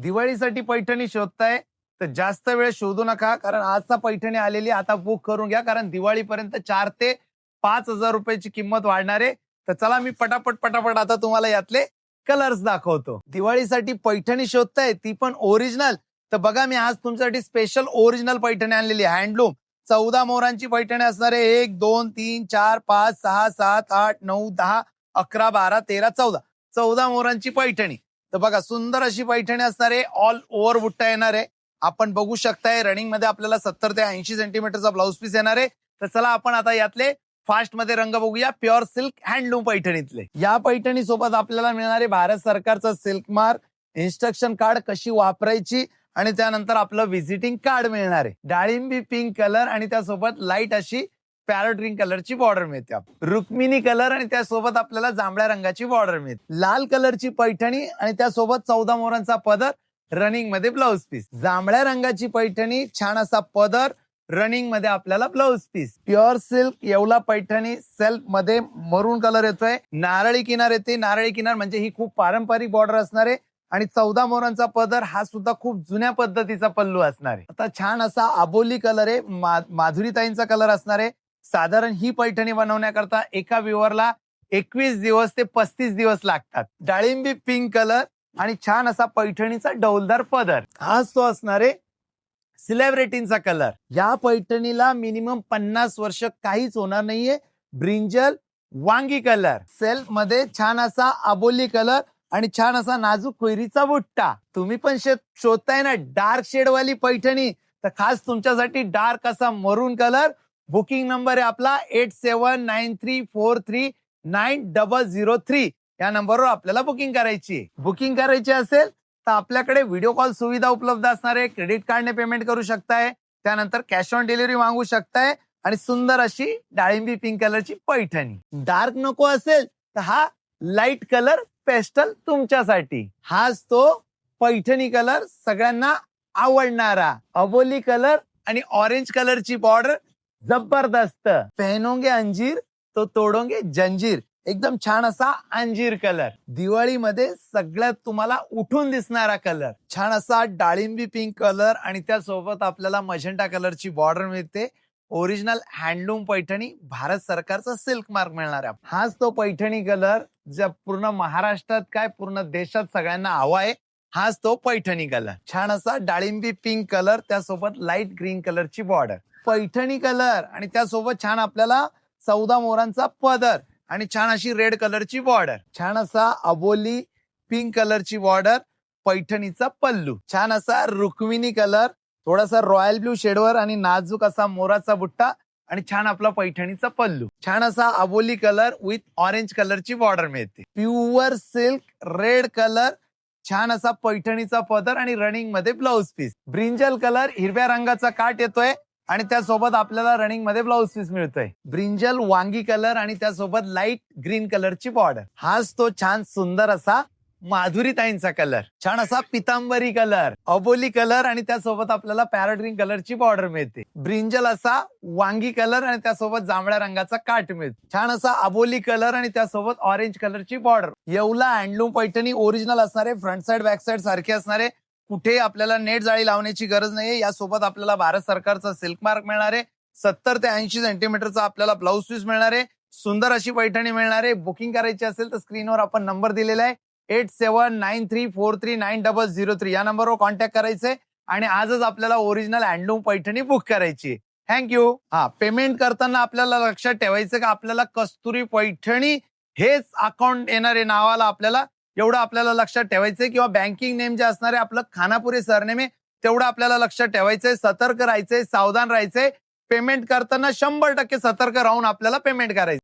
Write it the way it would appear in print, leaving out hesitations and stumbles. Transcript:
दिवाळीसाठी पैठणी शोधताय तर जास्त वेळ शोधू नका, कारण आजचा पैठणी आलेली आता बुक करून घ्या, कारण दिवाळीपर्यंत 4 ते 5,000 रुपयाची किंमत वाढणार आहे. तर चला मी पटापट आता तुम्हाला यातले कलर्स दाखवतो. दिवाळीसाठी पैठणी शोधताय ती पण ओरिजिनल, तर बघा मी आज तुमच्यासाठी स्पेशल ओरिजिनल पैठणी आणलेली हँडलूम. 14 मोहरांची पैठणी असणार आहे. 1 2 3 4 5 6 7 8 9 10 11 12 13 14 14 मोहरांची पैठणी. तर बघा सुंदर अशी पैठणी असणार आहे. ऑल ओव्हर बुट्टा येणार आहे. आपण बघू शकताय रनिंग मध्ये आपल्याला 70 ते 80 सेंटीमीटरचा ब्लाऊज पीस येणार आहे. तर चला आपण आता यातले फास्ट मध्ये रंग बघूया. प्युअर सिल्क हँडलूम पैठणीतले. या पैठणी सोबत आपल्याला मिळणारे भारत सरकारचं सिल्क मार्क, इन्स्ट्रक्शन कार्ड कशी वापरायची आणि त्यानंतर आपलं व्हिजिटिंग कार्ड मिळणार आहे. डाळिंबी पिंक कलर आणि त्यासोबत लाईट अशी पॅरोट ग्रीन कलरची बॉर्डर मिळते. रुक्मिणी कलर आणि त्यासोबत आपल्याला जांभळ्या रंगाची बॉर्डर मिळते. लाल कलरची पैठणी आणि त्यासोबत 14 मोहरांचा पदर, रनिंग मध्ये ब्लाऊज पीस. जांभळ्या रंगाची पैठणी, छान असा पदर, रनिंग मध्ये आपल्याला blouse piece. Pure silk Yeola Paithani self मध्ये मरून कलर येतोय. नारळी किनार येते. नारळी किनार म्हणजे ही खूप पारंपरिक बॉर्डर असणार आहे आणि 14 मोहरांचा पदर हा सुद्धा खूप जुन्या पद्धतीचा पल्लू असणार आहे. आता छान असा आबोली कलर आहे. माधुरीताईंचा कलर असणार आहे. साधारण ही पैठणी बनवण्याकरता एका व्ह्यूअरला 21 दिवस ते 35 दिवस लागतात. डाळिंबी पिंक कलर आणि छान असा पैठणीचा डौलदार पदर, हाच तो असणार आहे सेलिब्रिटींचा कलर. या पैठणीला मिनिमम 50 वर्ष काहीच होणार नाहीये. ब्रिंजल वांगी कलर सेल्फ मध्ये, छान असा आबोली कलर आणि छान असा नाजूक कोयरीचा बुट्टा. तुम्ही पण शोधताय ना डार्क शेड वाली पैठणी, तर खास तुमच्यासाठी डार्क असा मरून कलर. बुकिंग नंबर आहे आपला 8793439003. या नंबरवर आपल्याला बुकिंग करायची. बुकिंग करायची असेल तर आपल्याकडे व्हिडिओ कॉल सुविधा उपलब्ध असणार आहे. क्रेडिट कार्डने पेमेंट करू शकताय, त्यानंतर कॅश ऑन डिलिव्हरी मागू शकताय आणि सुंदर अशी डाळिंबी पिंक कलरची पैठणी. डार्क नको असेल तर हा लाईट कलर पेस्टल तुमच्यासाठी. हाच तो पैठणी कलर सगळ्यांना आवडणारा. अबोली कलर आणि ऑरेंज कलरची बॉर्डर जबरदस्त. पहनोगे अंजीर तो तोडोगे जंजीर. एकदम छान असा अंजीर कलर. दिवाळीमध्ये सगळ्यात तुम्हाला उठून दिसणारा कलर. छान असा डाळिंबी पिंक कलर आणि त्यासोबत आपल्याला मजेंटा कलरची बॉर्डर मिळते. ओरिजिनल हँडलूम पैठणी, भारत सरकारचा सिल्क मार्क मिळणार आहे. हाच तो पैठणी कलर ज्या पूर्ण महाराष्ट्रात काय पूर्ण देशात सगळ्यांना हवा आहे. हाच तो पैठणी कलर. छान असा डाळिंबी पिंक कलर, त्यासोबत लाईट ग्रीन कलरची बॉर्डर. पैठणी कलर आणि त्यासोबत छान आपल्याला 14 मोहरांचा पदर आणि छान अशी रेड कलरची बॉर्डर. छान असा अबोली पिंक कलरची बॉर्डर. पैठणीचा पल्लू छान असा रुक्मिणी कलर, थोडासा रॉयल ब्लू शेडवर आणि नाजूक असा मोराचा बुट्टा आणि छान आपला पैठणीचा पल्लू. छान असा अबोली कलर विथ ऑरेंज कलरची बॉर्डर मिळते. प्युअर सिल्क रेड कलर, छान असा पैठणीचा पदर आणि रनिंग मध्ये ब्लाऊज पीस. ब्रिंजल कलर, हिरव्या रंगाचा काट येतोय आणि त्यासोबत आपल्याला रनिंग मध्ये ब्लाऊज पीस मिळतोय. ब्रिंजल वांगी कलर आणि त्यासोबत लाईट ग्रीन कलरची बॉर्डर. हाच तो छान सुंदर असा माधुरीताईंचा कलर. छान असा पितांबरी कलर, अबोली कलर आणि त्यासोबत आपल्याला पॅरोट ग्रीन कलरची बॉर्डर मिळते. ब्रिंजल असा वांगी कलर आणि त्यासोबत जांभळ्या रंगाचा काट मिळतो. छान असा अबोली कलर आणि त्यासोबत ऑरेंज कलरची border. Yeola handloom Paithani original असणार आहे. फ्रंट साइड बॅक साइड सारखे असणार आहे. कुठे आपल्याला नेट जाळी लावण्याची गरज नाहीये. यासोबत आपल्याला भारत सरकारचा सिल्क मार्क मिळणार आहे. 70 ते 80 सेंटीमीटरचा आपल्याला ब्लाऊज पीस मिळणार आहे. सुंदर अशी पैठणी मिळणार आहे. बुकिंग करायची असेल तर स्क्रीनवर आपण नंबर दिलेला आहे 8793439003. या नंबरवर कॉन्टॅक्ट करायचंय आणि आजच आपल्याला ओरिजिनल हँडलूम पैठणी बुक करायची. थँक्यू. पेमेंट करताना आपल्याला लक्षात ठेवायचं का आपल्याला कस्तुरी पैठणी हेच अकाउंट येणार आहे नावाला. आपल्याला एवढं आपल्याला लक्षात ठेवायचंय, किंवा बँकिंग नेम जे असणार आहे आपलं खानापुरी सरनेम आहे तेवढं आपल्याला लक्षात ठेवायचंय. सतर्क राहायचंय, सावधान राहायचंय. पेमेंट करताना 100% सतर्क राहून आपल्याला पेमेंट करायचं.